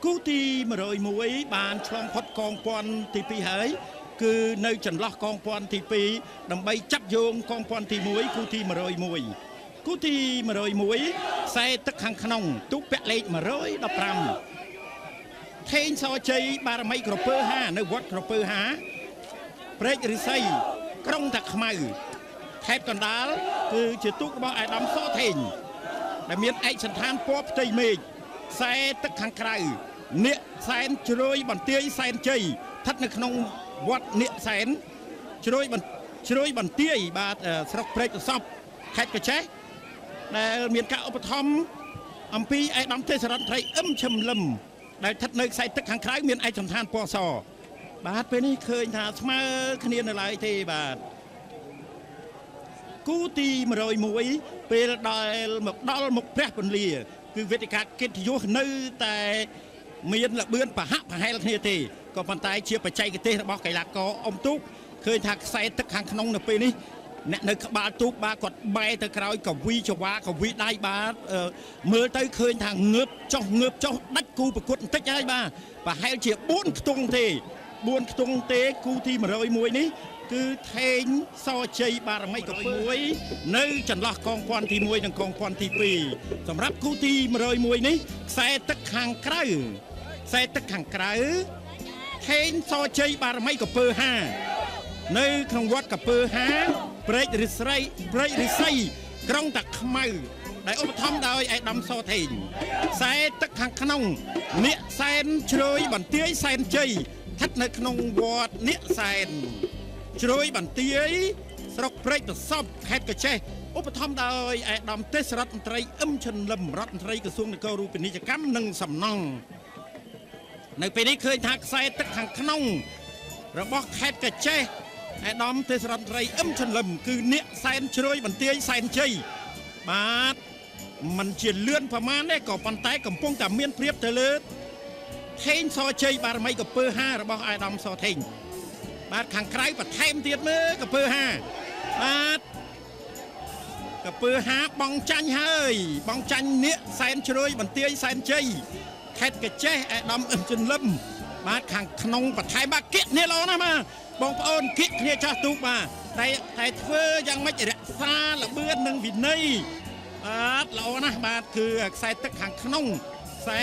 គូទី101បានឆ្លងផុតកងពាន់ទី2ហើយគឺនៅចន្លោះកងពាន់ទី2ដើម្បីចាប់យោងកងពាន់ទី1គូទី101គូទី101ខ្សែទឹកខាងក្នុងទូពាក់លេខ115ថេងសជ័យបារមីក្រពើ5នៅវត្តក្រពើ5ព្រែករិស័យក្រុងតាខ្មៅខេត្តកណ្ដាលគឺជាទូករបស់អាដាមសថេងដែលមានឯកសណ្ឋានពណ៌ផ្ទៃមេឃខ្សែទឹកខាងក្រៅនាគសែនជ្រោយបន្ទាយសែនជ័យស្ថិតនៅក្នុងវត្តនាគសែនជ្រោយបន្ទាយបាទស្រុកព្រែកប្រសពខេត្តកញ្ចេះដែលមានការឧបត្ថម្ភអំពីឯកឧត្តមទេសរដ្ឋមន្ត្រីអឹមឈឹមលឹមដែលស្ថិតនៅខ្សែទឹកខាងក្រៅមានឯកសណ្ឋានពណ៌សបាទពេលនេះឃើញថាស្មើគ្នានៅឡើយទេបាទគូទី101ពេលដែលមកដល់មុខព្រះពន្លាគឺវេទិកាកិត្តិយសនៅតែមានលបឿនប្រហាក់ប្រហែលគ្នាទេក៏ប៉ុន្តែជាបច្ចេកទេសរបស់កីឡាករអុំទូកឃើញថាខ្សែទឹកខាងក្នុងនៅពេលនេះអ្នកនៅក្បាលទូកបាទគាត់បែរទៅក្រោយកវីចវាកវីដៃបាទមើលទៅឃើញថាងើបចុះដាច់គូប្រកួតបន្តិចហើយបាទប្រហែលជា4ខ្ទង់ទេគូទី101នេះគឺថេងសជ័យបារមីកពើនៅចន្លោះកងពាន់ទី1និងកងពាន់ទី2សម្រាប់គូទី101នេះខ្សែទឹកខាងក្រៅថេងសជ័យបារមីកពើ5នៅក្នុងវត្តកពើ5ព្រែករិស័យក្រុងតាខ្មៅដែលឧបត្ថម្ភដោយឯកឧត្តមសថេងខ្សែទឹកខាងក្នុងនាគសែនជ្រោយបន្ទាយសែនជ័យស្ថិតនៅក្នុងវត្តនាគសែនជ្រោយបន្ទាយស្រុកព្រែកប្រសពខេត្តកញ្ចេះឧបត្ថម្ភដោយឯកឧត្តមទេសរដ្ឋមន្ត្រីអឹមឈិនលឹមរដ្ឋមន្ត្រីក្រសួងនគររូបនីយកម្មនិងសំណង់នៅពេលនេះឃើញថាខ្សែទឹកខាងក្នុងរបស់ខេត្តកញ្ចេះឯកឧត្តមទេសរដ្ឋមន្ត្រីអឹមឈិនលឹមគឺនាគសែនជ្រោយបន្ទាយសែនជ័យបាទมันជាលឿនប្រមាណទេក៏ប៉ុន្តែកំពុងតែមានព្រៀបទៅលើថេងសជ័យបារមីកពើ5របស់ឯកឧត្តមសថេងបាទខាងក្រៅបន្ថែមទៀតមើលកពើ5បាទកពើ5បងចាញ់ហើយបងចាញ់នាគសែនជ្រោយបន្ទាយសែនជ័យខេត្តកញ្ចេះឯកឧត្តមអឹមជិនលឹមបាទខាងក្នុងបន្ថែមបាទគៀកគ្នាល្អណាស់បាទបងប្អូនគៀកគ្នាចាស់ទូកបាទតែធ្វើយ៉ាងម៉េចរក្សាល្បឿននិងវិន័យបាទល្អណាស់បាទគឺខ្សែទឹកខាងក្នុងខ្សែ